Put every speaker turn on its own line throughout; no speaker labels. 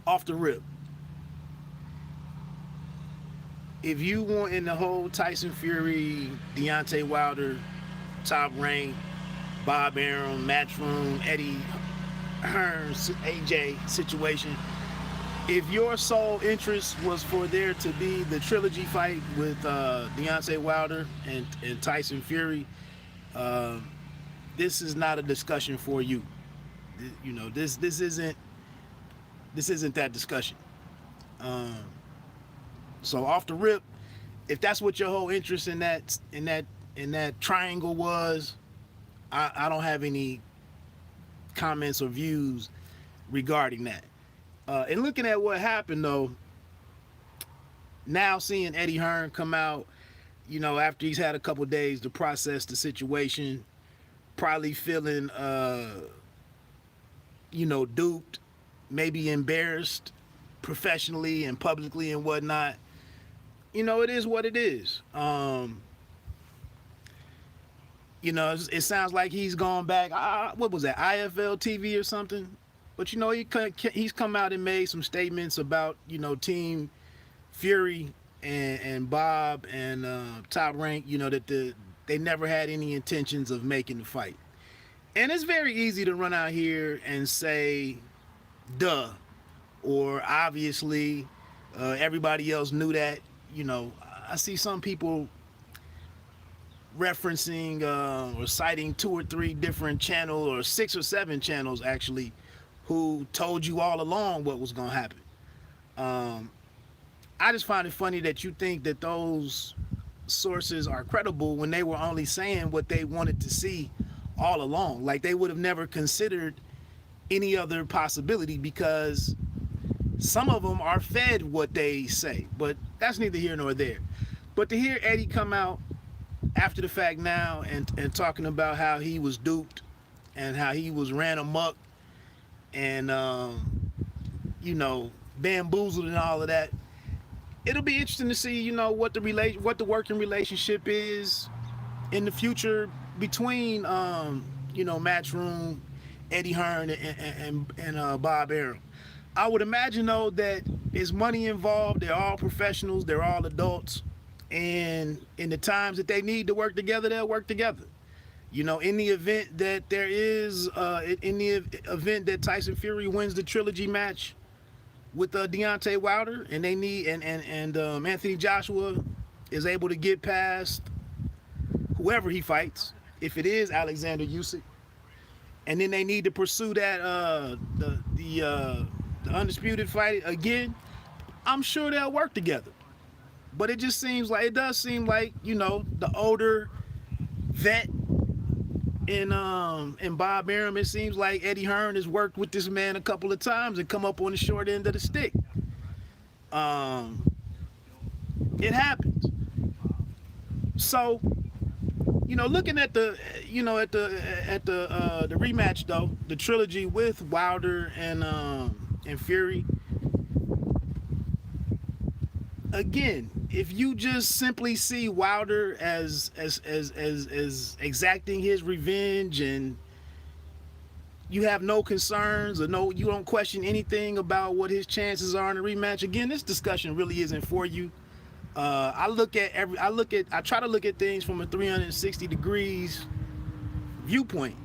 off the rip, if you want in the whole Tyson Fury, Deontay Wilder, top rank, Bob Arum, Matchroom, Eddie Hearn, AJ situation, if your sole interest was for there to be the trilogy fight with Deontay Wilder and Tyson Fury, uh, this is not a discussion for you. You know, this isn't that discussion. Um, so off the rip, if that's what your whole interest in that triangle was, I don't have any comments or views regarding that. And looking at what happened though, now seeing Eddie Hearn come out, after he's had a couple days to process the situation, probably feeling, duped, maybe embarrassed professionally and publicly and whatnot. It is what it is. It sounds like he's gone back. What was that, IFL TV or something? But he's come out and made some statements about Team Fury and Bob and Top Rank. That they never had any intentions of making the fight. And it's very easy to run out here and say, "Duh," or obviously everybody else knew that. I see some people referencing or citing two or three different channels, or 6 or 7 channels actually, who told you all along what was going to happen. Um, I just find it funny that you think that those sources are credible when they were only saying what they wanted to see all along. Like they would have never considered any other possibility, because some of them are fed what they say. But that's neither here nor there. But to hear Eddie come out after the fact now and talking about how he was duped and how he was ran amok and bamboozled and all of that, it'll be interesting to see what the working relationship is in the future between Matchroom, Eddie Hearn, and Bob Arum. I would imagine though that there's money involved. They're all professionals. They're all adults. And in the times that they need to work together, they'll work together. In the event that Tyson Fury wins the trilogy match with Deontay Wilder, and they need and Anthony Joshua is able to get past whoever he fights, if it is Alexander Usyk, and then they need to pursue that the undisputed fight again, I'm sure they'll work together. But it does seem like the older vet in Bob Arum. It seems like Eddie Hearn has worked with this man a couple of times and come up on the short end of the stick. It happens. So, looking at the rematch though, the trilogy with Wilder and Fury. Again, if you just simply see Wilder as exacting his revenge, and you have no concerns or you don't question anything about what his chances are in a rematch, again, this discussion really isn't for you. I try to look at things from a 360 degrees viewpoint,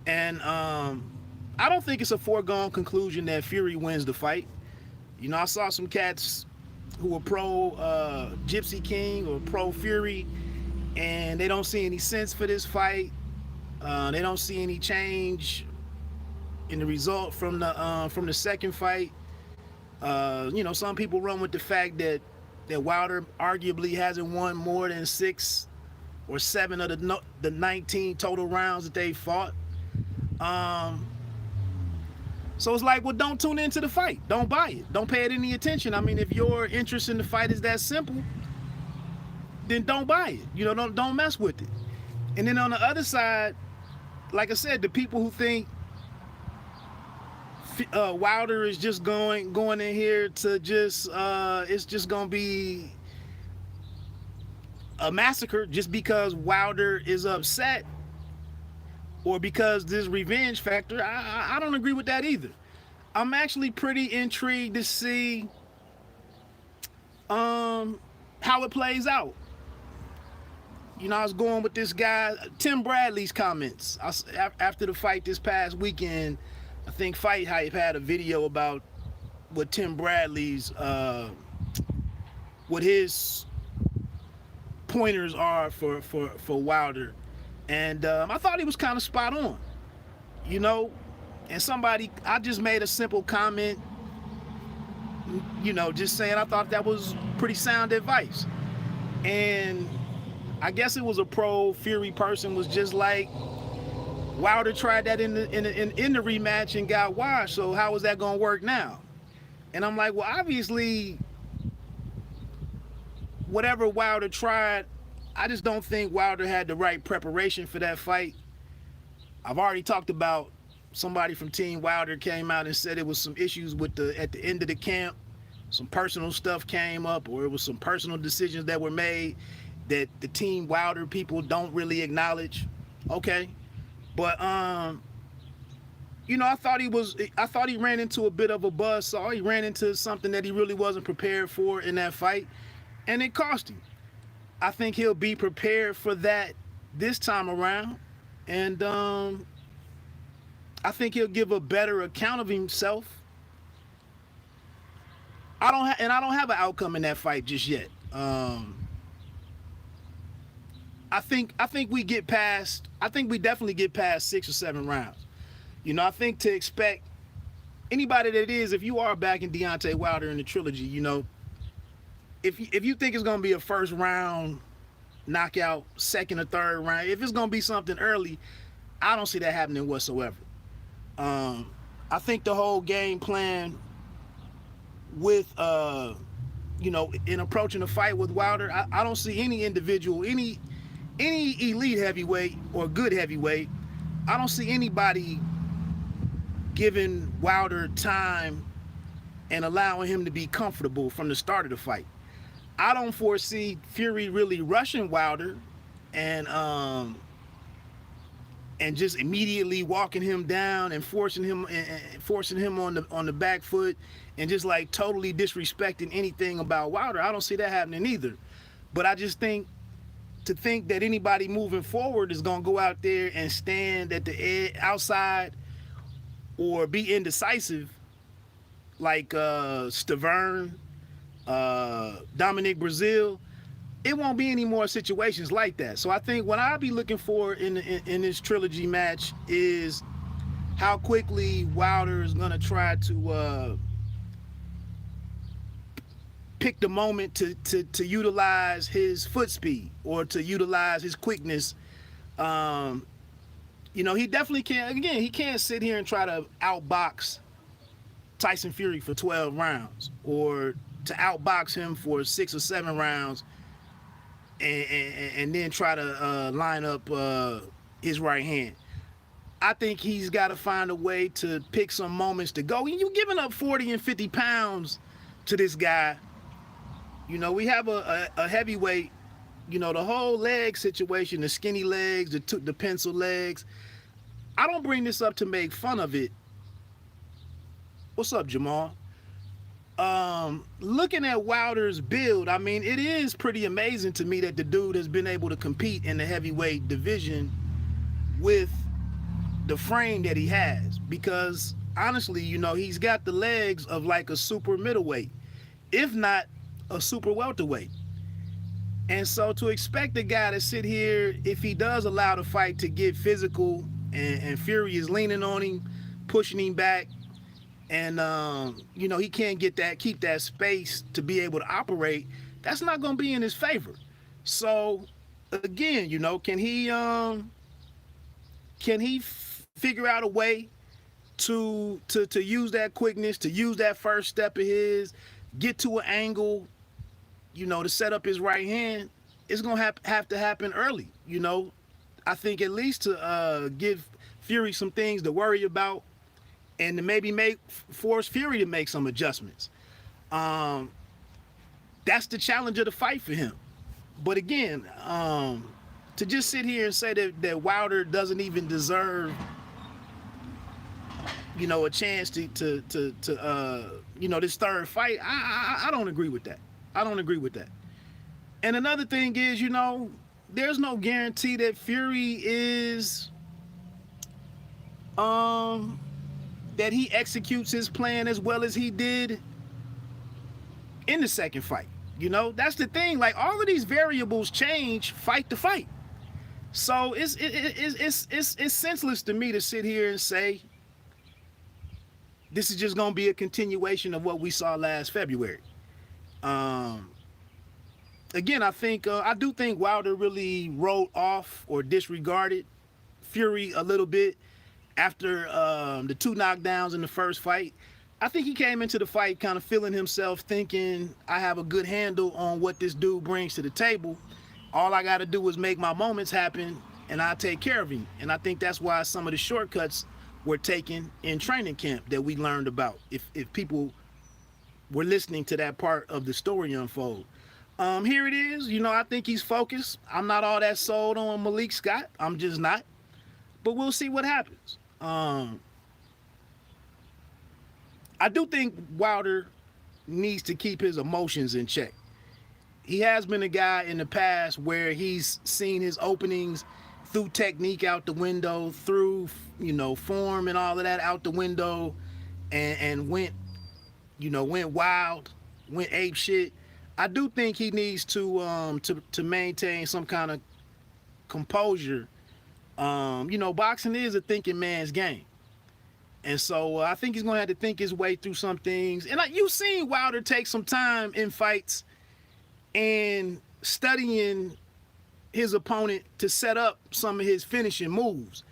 and I don't think it's a foregone conclusion that Fury wins the fight. I saw some cats who are pro Gypsy King or pro Fury, and they don't see any sense for this fight. They don't see any change in the result from the second fight. Some people run with the fact that Wilder arguably hasn't won more than 6 or 7 of the 19 total rounds that they fought. So it's like, well, don't tune into the fight. Don't buy it. Don't pay it any attention. I mean, if your interest in the fight is that simple, then don't buy it. Don't mess with it. And then on the other side, like I said, the people who think Wilder is just going in here to just it's just gonna be a massacre just because Wilder is upset, or because this revenge factor, I don't agree with that either. I'm actually pretty intrigued to see how it plays out. I was going with this guy, Tim Bradley's comments. After the fight this past weekend, I think Fight Hype had a video about what Tim Bradley's, what his pointers are for Wilder. And I thought he was kind of spot on, you know. And I just made a simple comment, just saying I thought that was pretty sound advice. And I guess it was a pro Fury person was just like, Wilder tried that in the rematch and got washed. So how is that gonna work now? And I'm like, well, obviously, whatever Wilder tried, I just don't think Wilder had the right preparation for that fight. I've already talked about somebody from Team Wilder came out and said it was some issues at the end of the camp. Some personal stuff came up, or it was some personal decisions that were made that the Team Wilder people don't really acknowledge. Okay. But I thought he ran into a bit of a buzzsaw. He ran into something that he really wasn't prepared for in that fight, and it cost him. I think he'll be prepared for that this time around, and I think he'll give a better account of himself. I don't have an outcome in that fight just yet. I think we definitely get past 6 or 7 rounds. I think to expect anybody that is, if you are backing Deontay Wilder in the trilogy, if you think it's gonna be a first round knockout, second or third round, if it's gonna be something early, I don't see that happening whatsoever. I think the whole game plan with in approaching a fight with Wilder, I don't see any individual, any elite heavyweight or good heavyweight, I don't see anybody giving Wilder time and allowing him to be comfortable from the start of the fight. I don't foresee Fury really rushing Wilder and just immediately walking him down and forcing him on the back foot and just like totally disrespecting anything about Wilder. I don't see that happening either. But I just think that anybody moving forward is going to go out there and stand at the outside or be indecisive like Stavern, Dominic Brazil, it won't be any more situations like that. So I think what I'll be looking for in this trilogy match is how quickly Wilder is going to try to pick the moment to utilize his foot speed or to utilize his quickness. He definitely can't. Again, he can't sit here and try to outbox Tyson Fury for 12 rounds or to outbox him for 6 or 7 rounds and then try to line up his right hand. I think he's got to find a way to pick some moments to go. You're giving up 40 and 50 pounds to this guy. We have a heavyweight, the whole leg situation, the skinny legs, the pencil legs. I don't bring this up to make fun of it. What's up, Jamal? Looking at Wilder's build, I mean, it is pretty amazing to me that the dude has been able to compete in the heavyweight division with the frame that he has. Because honestly, he's got the legs of like a super middleweight, if not a super welterweight. And so to expect the guy to sit here, if he does allow the fight to get physical and Fury is leaning on him, pushing him back, and he can't keep that space to be able to operate, that's not going to be in his favor. So again, can he figure out a way to use that quickness, to use that first step of his, get to an angle, to set up his right hand? It's going to have to happen early, I think at least to give Fury some things to worry about and to maybe force Fury to make some adjustments. That's the challenge of the fight for him. But again, to just sit here and say that Wilder doesn't even deserve a chance this third fight. I don't agree with that. I don't agree with that. And another thing is, there's no guarantee that Fury is that he executes his plan as well as he did in the second fight. That's the thing. Like, all of these variables change fight to fight. So it's senseless to me to sit here and say this is just going to be a continuation of what we saw last February. Again, I do think Wilder really wrote off or disregarded Fury a little bit after the 2 knockdowns in the first fight. I think he came into the fight kind of feeling himself, thinking, I have a good handle on what this dude brings to the table. All I got to do is make my moments happen, and I'll take care of him. And I think that's why some of the shortcuts were taken in training camp that we learned about, if people were listening to that part of the story unfold. Here it is. I think he's focused. I'm not all that sold on Malik Scott. I'm just not. But we'll see what happens. I do think Wilder needs to keep his emotions in check. He has been a guy in the past where he's seen his openings through technique out the window, through form and all of that out the window, and went wild, went ape shit. I do think he needs to maintain some kind of composure. Boxing is a thinking man's game. And so I think he's going to have to think his way through some things. And you've seen Wilder take some time in fights and studying his opponent to set up some of his finishing moves.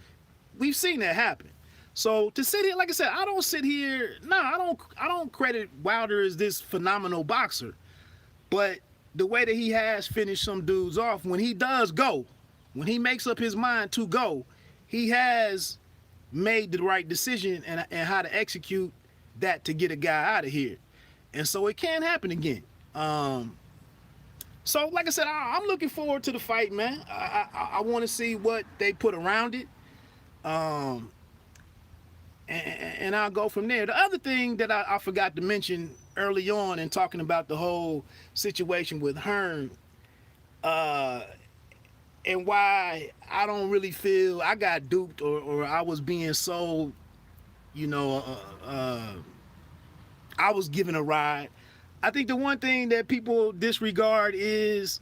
We've seen that happen. So to sit here, like I said, I don't credit Wilder as this phenomenal boxer. But the way that he has finished some dudes off, when he does go, when he makes up his mind to go, he has made the right decision and how to execute that to get a guy out of here. And so it can happen again. So like I said, I'm looking forward to the fight, man. I want to see what they put around it. And I'll go from there. The other thing that I forgot to mention early on in talking about the whole situation with Hearn, and why I don't really feel I got duped or I was being sold, I was given a ride. I think the one thing that people disregard is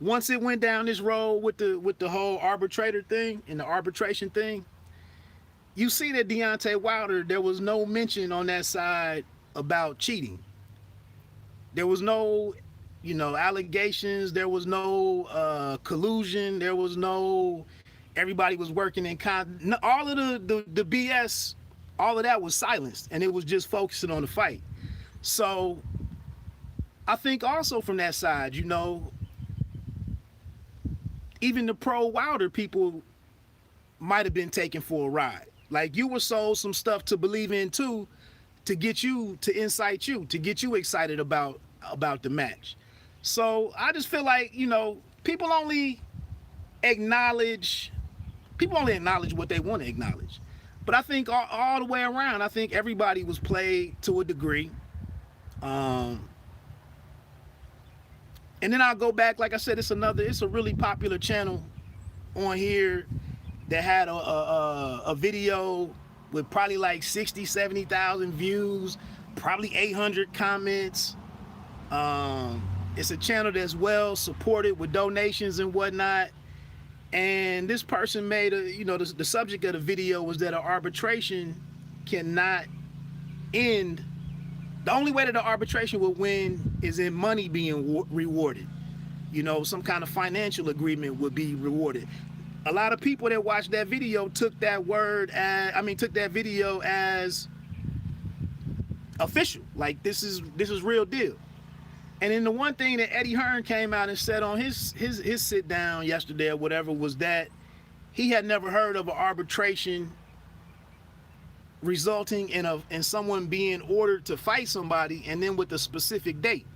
once it went down this road with the whole arbitrator thing and the arbitration thing, you see that Deontay Wilder, there was no mention on that side about cheating. There was no allegations. There was no collusion. There was no everybody was working in all of the BS, all of that was silenced, and it was just focusing on the fight. So I think also from that side, even the pro Wilder people might have been taken for a ride. Like, you were sold some stuff to believe in too, to get you, to incite you, to get you excited about the match. So I just feel like, people only acknowledge what they want to acknowledge. But I think all the way around, I think everybody was played to a degree. And then I'll go back, like I said, it's a really popular channel on here that had a video with probably like 60, 70,000 views, probably 800 comments. It's a channel that's well supported with donations and whatnot. And this person made the subject of the video was that an arbitration cannot end. The only way that the arbitration will win is in money being rewarded. Some kind of financial agreement would be rewarded. A lot of people that watched that video took that video as official. Like, this is real deal. And then the one thing that Eddie Hearn came out and said on his sit down yesterday or whatever was that he had never heard of an arbitration resulting in someone being ordered to fight somebody and then with a specific date.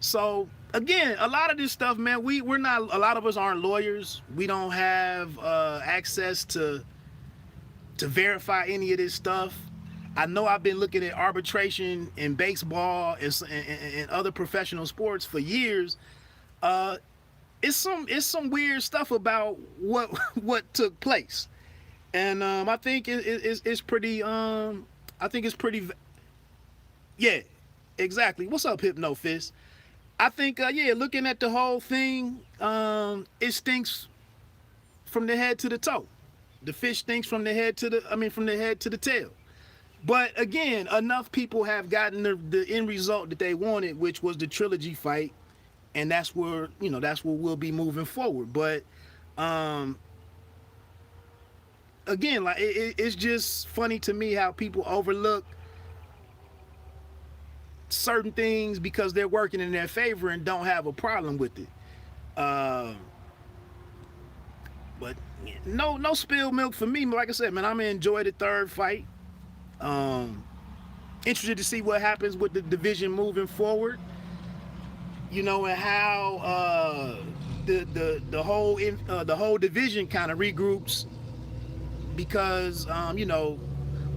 So again, a lot of this stuff, man, we're not, a lot of us aren't lawyers. We don't have access to to verify any of this stuff. I know I've been looking at arbitration in baseball and other professional sports for years. Uh, it's some weird stuff about what what took place, and I think it's pretty. I think it's pretty. Yeah, exactly. What's up, Hypno Fist? I think yeah, looking at the whole thing, it stinks from the head to the toe. The fish stinks from the head to the. I mean, from the head to the tail. But again, enough people have gotten the end result that they wanted, which was the trilogy fight, and that's where that's where we'll be moving forward. But um, again, like it's just funny to me how people overlook certain things because they're working in their favor and don't have a problem with it. Uh, but no spilled milk for me. Like I said, man, I'm gonna enjoy the third fight. Um, Interested to see what happens with the division moving forward. And how the whole division kind of regroups because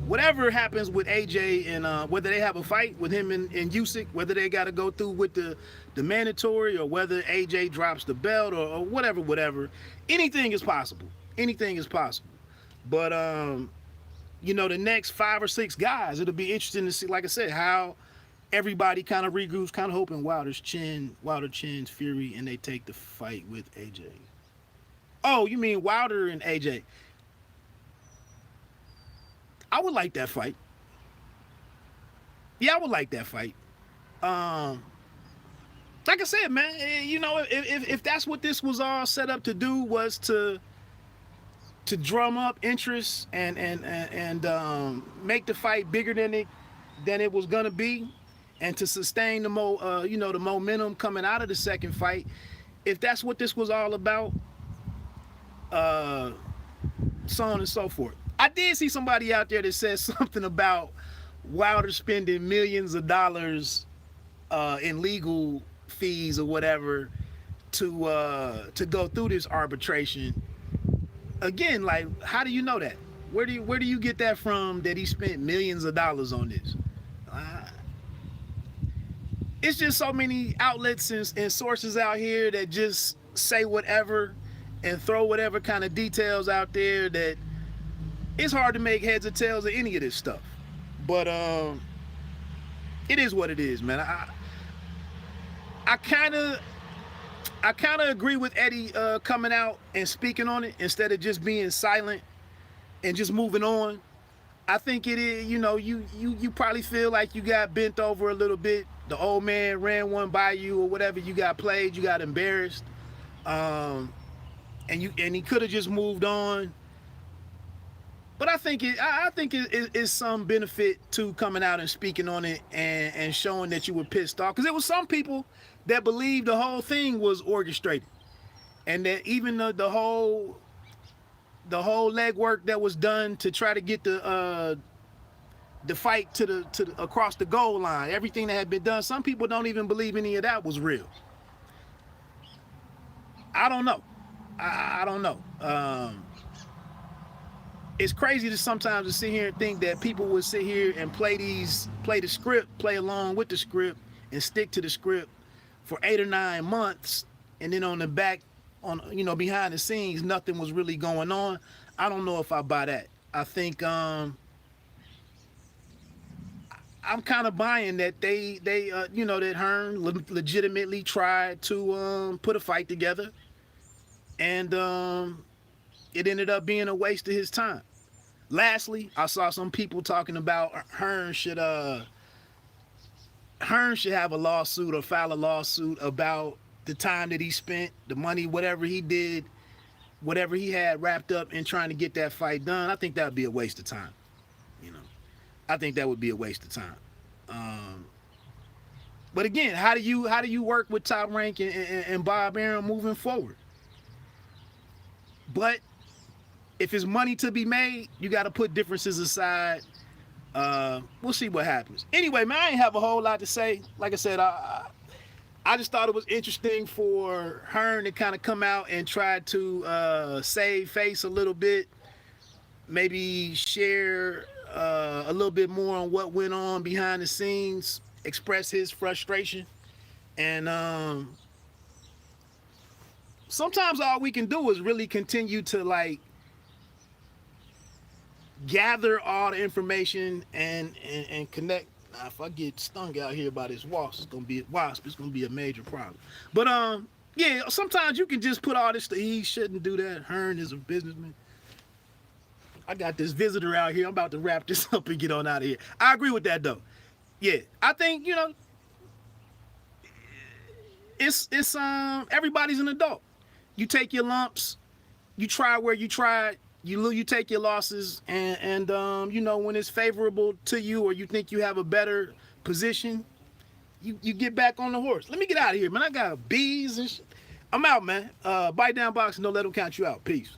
whatever happens with AJ and whether they have a fight with him and Usyk, whether they got to go through with the mandatory or whether AJ drops the belt or whatever, anything is possible. Anything is possible. But the next 5 or 6 guys, it'll be interesting to see, like I said, how everybody kind of regroups, kind of hoping Wilder chins Fury, and they take the fight with AJ. Oh, you mean Wilder and AJ? I would like that fight. Yeah, I would like that fight. Like I said, man, if that's what this was all set up to do, was to drum up interest and make the fight bigger than it was gonna be, and to sustain the the momentum coming out of the second fight. If that's what this was all about, so on and so forth. I did see somebody out there that said something about Wilder spending millions of dollars in legal fees or whatever to go through this arbitration. Again, like, how do you know that? Where do you get that from, that he spent millions of dollars on this? It's just so many outlets and sources out here that just say whatever and throw whatever kind of details out there that it's hard to make heads or tails of any of this stuff. But it is what it is, man. I kind of agree with Eddie coming out and speaking on it instead of just being silent and just moving on. I think it is, you probably feel like you got bent over a little bit. The old man ran one by you or whatever. You got played. You got embarrassed, and he could have just moved on. But I think it is some benefit to coming out and speaking on it and showing that you were pissed off, because there was some people that believed the whole thing was orchestrated, and that even the whole legwork that was done to try to get the fight to the across the goal line, everything that had been done, some people don't even believe any of that was real. I don't know. I don't know. It's crazy to sometimes to sit here and think that people would sit here and play the script, play along with the script, and stick to the script for 8 or 9 months, and then on the back, behind the scenes, nothing was really going on. I don't know if I buy that. I think I'm kind of buying that they that Hearn legitimately tried to put a fight together, and it ended up being a waste of his time. Lastly, I saw some people talking about Hearn should have a lawsuit or file a lawsuit about the time that he spent, the money, whatever he did, whatever he had wrapped up in trying to get that fight done. I think that would be a waste of time. I think that would be a waste of time. But again, how do you work with Top Rank and Bob Arum moving forward? But if it's money to be made, you got to put differences aside. We'll see what happens. Anyway, man, I ain't have a whole lot to say. Like I said, I just thought it was interesting for Hearn to kind of come out and try to save face a little bit. maybe share a little bit more on what went on behind the scenes, express his frustration, and sometimes all we can do is really continue to like gather all the information and connect. Now, if I get stung out here by this wasp, it's gonna be a major problem. But yeah, sometimes you can just put all this. He shouldn't do that. Hearn is a businessman. I got this visitor out here. I'm about to wrap this up and get on out of here. I agree with that though. Yeah, I think it's everybody's an adult. You take your lumps. You try where you tried. You take your losses, and when it's favorable to you or you think you have a better position, you get back on the horse. Let me get out of here, man. I got bees and shit. I'm out, man. Bite down box and don't let them count you out. Peace.